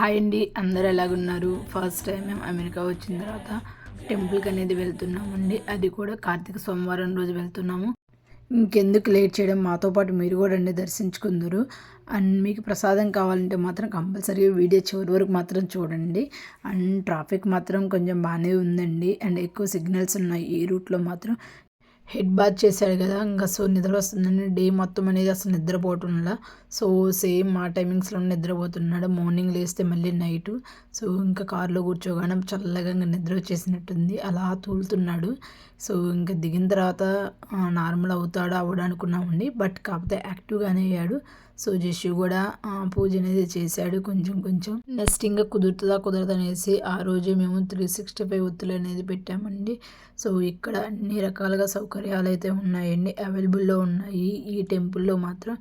Hi అండి, అందరు ఎలాగున్నారు? First time మేము అమెరికా వచ్చిన తర్వాత టెంపుల్కి అనేది వెళ్తున్నామండి. అది కూడా కార్తీక సోమవారం రోజు వెళ్తున్నాము. ఇంకెందుకు లేట్ చేయడం, మాతో పాటు మీరు కూడా అండి దర్శించుకుందరు. అండ్ మీకు ప్రసాదం కావాలంటే మాత్రం కంపల్సరీగా వీడియో చివరి వరకు మాత్రం చూడండి. అండ్ ట్రాఫిక్ మాత్రం కొంచెం బాగానే ఉందండి. అండ్ ఎక్కువ సిగ్నల్స్ ఉన్నాయి ఈ రూట్లో మాత్రం. హెడ్ బాత్ చేశాడు కదా, ఇంకా సో నిద్ర వస్తుందని డే మొత్తం అనేది అసలు నిద్రపోవటంలా. సో సేమ్ మా టైమింగ్స్లో నిద్రపోతున్నాడు. మార్నింగ్ లేస్తే మళ్ళీ నైటు. సో ఇంకా కారులో కూర్చోగానే చల్లగా ఇంకా నిద్ర వచ్చేసినట్టుంది, అలా తూలుతున్నాడు. సో ఇంకా దిగిన తర్వాత నార్మల్ అవుతాడు అవ్వడు అనుకున్నామండి. బట్ కాకపోతే యాక్టివ్గానే అయ్యాడు. సో జస్సు కూడా పూజ అనేది చేశాడు కొంచెం కొంచెం. నెక్స్ట్ ఇంకా కుదురుతుందా కుదరదు అనేసి ఆ రోజు మేము 365 ఒత్తులు అనేది పెట్టామండి. సో ఇక్కడ అన్ని రకాలుగా సౌకర్యాలు అయితే ఉన్నాయండి, అవైలబుల్లో ఉన్నాయి ఈ టెంపుల్లో మాత్రం.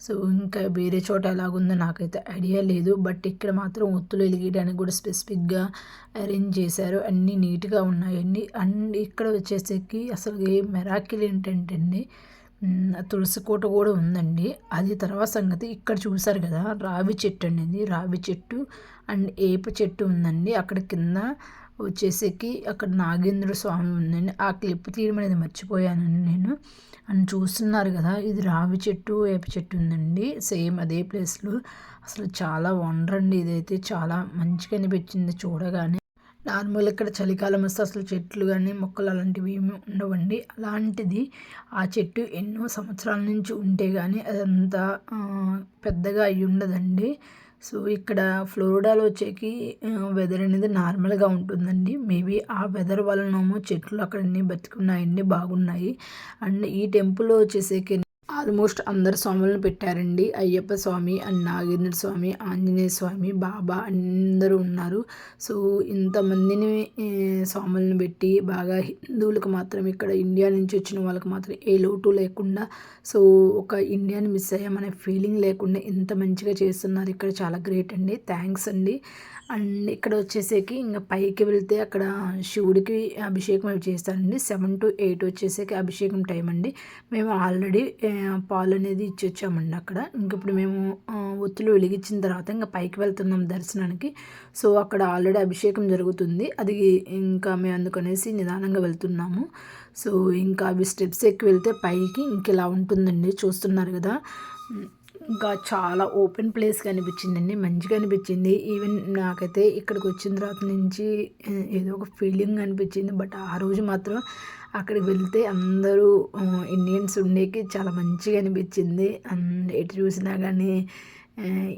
సో ఇంకా వేరే చోట ఎలాగుందో నాకైతే ఐడియా లేదు. బట్ ఇక్కడ మాత్రం ఒత్తులు వెలిగించడానికి కూడా స్పెసిఫిక్గా అరేంజ్ చేశారు, అన్నీ నీట్గా ఉన్నాయండి. అండ్ ఇక్కడ వచ్చేసరికి అసలు ఏ మెరాకిల్ ఏంటంటే అండి, తులసి కోట కూడా ఉందండి. అది తర్వాత సంగతి. ఇక్కడ చూసారు కదా రావి చెట్టు అనేది, రావి చెట్టు అండ్ ఏప చెట్టు ఉందండి. అక్కడ కింద వచ్చేసరికి అక్కడ నాగేంద్ర స్వామి ఉందండి. ఆ క్లిప్ తీయడం అనేది మర్చిపోయానండి నేను. అని చూస్తున్నారు కదా, ఇది రావి చెట్టు ఏప చెట్టు ఉందండి, సేమ్ అదే ప్లేస్లో. అసలు చాలా వండర్ అండి, ఇదైతే చాలా మంచిగా అనిపించింది చూడగానే. నార్మల్ ఇక్కడ చలికాలం వస్తే అసలు చెట్లు కానీ మొక్కలు అలాంటివి ఏమి ఉండవండి. అలాంటిది ఆ చెట్టు ఎన్నో సంవత్సరాల నుంచి ఉంటే కానీ అదంతా పెద్దగా అయ్యి ఉండదండి. సో ఇక్కడ ఫ్లోరిడాలో వచ్చేకి వెదర్ అనేది నార్మల్గా ఉంటుందండి. మేబీ ఆ వెదర్ వలనేమో చెట్లు అక్కడ అన్నీ బతికున్నాయండి, బాగున్నాయి. అండ్ ఈ టెంపుల్లో వచ్చేసరికి ఆల్మోస్ట్ అందరు స్వాములను పెట్టారండి. అయ్యప్ప స్వామి అండ్ నాగేంద్ర స్వామి, ఆంజనేయ స్వామి, బాబా అందరూ ఉన్నారు. సో ఇంతమందిని స్వాములను పెట్టి బాగా హిందువులకు మాత్రం, ఇక్కడ ఇండియా నుంచి వచ్చిన వాళ్ళకి మాత్రం ఏ లోటు లేకుండా, సో ఒక ఇండియాని మిస్ అయ్యామనే ఫీలింగ్ లేకుండా ఇంత మంచిగా చేస్తున్నారు ఇక్కడ. చాలా గ్రేట్ అండి, థ్యాంక్స్ అండి. అండ్ ఇక్కడ వచ్చేసరికి ఇంకా పైకి వెళ్తే అక్కడ శివుడికి అభిషేకం అవి చేస్తారండి. 7 to 8 వచ్చేసరికి అభిషేకం టైం అండి. మేము ఆల్రెడీ పాలు అనేది ఇచ్చి వచ్చామండి అక్కడ. ఇంక ఇప్పుడు మేము ఒత్తులు వెలిగించిన తర్వాత ఇంకా పైకి వెళ్తున్నాం దర్శనానికి. సో అక్కడ ఆల్రెడీ అభిషేకం జరుగుతుంది, అది ఇంకా మేము అందుకనేసి నిదానంగా వెళ్తున్నాము. సో ఇంకా అవి స్టెప్స్ ఎక్కి వెళ్తే పైకి ఇంక ఇలా ఉంటుందండి, చూస్తున్నారు కదా. ఇంకా చాలా ఓపెన్ ప్లేస్గా అనిపించిందండి, మంచిగా అనిపించింది. ఈవెన్ నాకైతే ఇక్కడికి వచ్చిన తర్వాత నుంచి ఏదో ఒక ఫీలింగ్ అనిపించింది. బట్ ఆ రోజు మాత్రం అక్కడికి వెళ్తే అందరూ ఇండియన్స్ ఉండేకి చాలా మంచిగా అనిపించింది. ఎటు చూసినా కానీ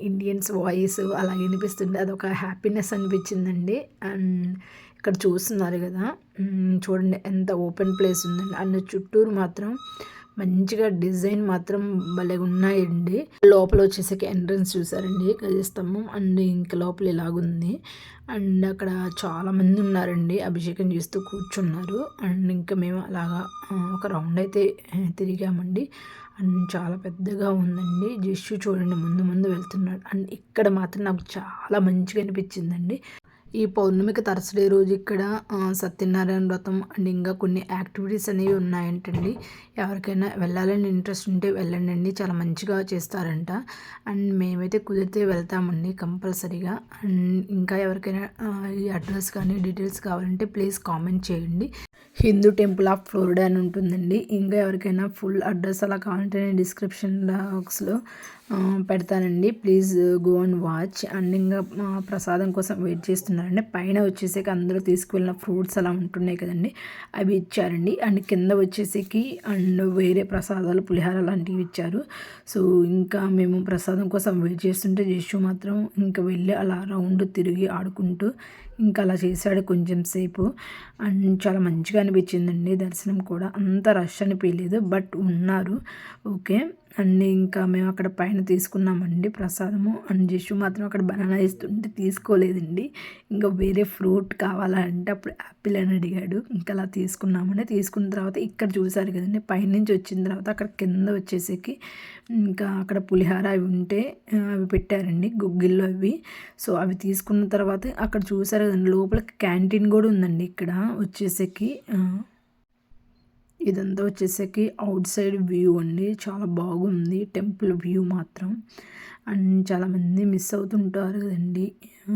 ఇండియన్స్ వాయిస్ అలా వినిపిస్తుంది, అదొక హ్యాపీనెస్ అనిపించిందండి. అండ్ ఇక్కడ చూస్తున్నారు కదా, చూడండి ఎంత ఓపెన్ ప్లేస్ ఉందండి. అండ్ చుట్టూరు మాత్రం మంచిగా డిజైన్ మాత్రం భలే ఉన్నాయండి. లోపల వచ్చేసరికి ఎంట్రన్స్ చూసారండి, గజస్తంభం. అండ్ ఇంక లోపల ఇలాగుంది. అండ్ అక్కడ చాలామంది ఉన్నారండి, అభిషేకం చేస్తూ కూర్చున్నారు. అండ్ ఇంకా మేము అలాగా ఒక రౌండ్ అయితే తిరిగామండి. అండ్ చాలా పెద్దగా ఉందండి. జస్ట్ చూడండి ముందు ముందు వెళ్తున్నాడు. అండ్ ఇక్కడ మాత్రం నాకు చాలా మంచిగా అనిపించిందండి. ఈ పౌర్ణమికి థర్స్డే రోజు ఇక్కడ సత్యనారాయణ వ్రతం అండ్ ఇంకా కొన్ని యాక్టివిటీస్ అనేవి ఉన్నాయంటండి. ఎవరికైనా వెళ్ళాలని ఇంట్రెస్ట్ ఉంటే వెళ్ళండి, చాలా మంచిగా చేస్తారంట. అండ్ మేమైతే కుదిరితే వెళ్తామండి కంపల్సరీగా. అండ్ ఇంకా ఎవరికైనా ఈ అడ్రస్ కానీ డీటెయిల్స్ కావాలంటే ప్లీజ్ కామెంట్ చేయండి. హిందూ టెంపుల్ ఆఫ్ ఫ్లోరిడా అని ఉంటుందండి. ఇంకా ఎవరికైనా ఫుల్ అడ్రస్ అలా కావాలంటే నేను డిస్క్రిప్షన్ బాక్స్లో పెడతానండి, please go and watch. And ఇంకా ప్రసాదం కోసం వెయిట్ చేస్తున్నారండి. పైన వచ్చేసరికి అందరూ తీసుకువెళ్ళిన ఫ్రూట్స్ అలా ఉంటున్నాయి కదండి, అవి ఇచ్చారండి. అండ్ కింద వచ్చేసరికి అండ్ వేరే ప్రసాదాలు పులిహార లాంటివి ఇచ్చారు. సో ఇంకా మేము ప్రసాదం కోసం వెయిట్ చేస్తుంటే జస్సు మాత్రం ఇంకా వెళ్ళి అలా రౌండ్ తిరిగి ఆడుకుంటూ ఇంకా అలా చేశాడు కొంచెం సేపు. అండ్ చాలా మంచిగా అనిపించిందండి దర్శనం కూడా. అంత రష్ అనిపించలేదు, బట్ ఉన్నారు ఓకే. అండ్ ఇంకా మేము అక్కడ పైన తీసుకున్నామండి ప్రసాదము. అండ్ జస్సు మాత్రం అక్కడ బనానా ఇస్తుంటే తీసుకోలేదండి, ఇంకా వేరే ఫ్రూట్ కావాలంటే అప్పుడు యాపిల్ అని అడిగాడు. ఇంకా అలా తీసుకున్నామండి. తీసుకున్న తర్వాత ఇక్కడ చూసారు కదండి, పైనుంచి వచ్చిన తర్వాత అక్కడ కింద వచ్చేసరికి ఇంకా అక్కడ పులిహార అవి ఉంటే అవి పెట్టారండి, గుగ్గిళ్ళు అవి. సో అవి తీసుకున్న తర్వాత అక్కడ చూసారు కదండి లోపల క్యాంటీన్ కూడా ఉందండి ఇక్కడ వచ్చేసరికి. ఇదంతా వచ్చేసరికి అవుట్ సైడ్ వ్యూ అండి. చాలా బాగుంది టెంపుల్ వ్యూ మాత్రం. అండ్ చాలామంది మిస్ అవుతుంటారు కదండి.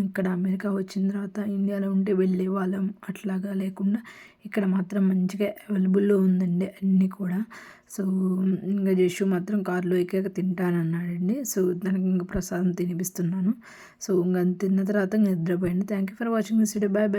ఇక్కడ అమెరికా వచ్చిన తర్వాత ఇండియాలో ఉంటే వెళ్ళే వాళ్ళం అట్లాగా లేకుండా ఇక్కడ మాత్రం మంచిగా అవైలబుల్లో ఉందండి అన్నీ కూడా. సో ఇంకా జస్సు మాత్రం కారులో ఎక్కాక తింటానన్నాడండి. సో తనకి ఇంకా ప్రసాదం తినిపిస్తున్నాను. సో ఇంకా తిన్న తర్వాత నిద్రపోయండి. Thank you for watching this video. Bye bye.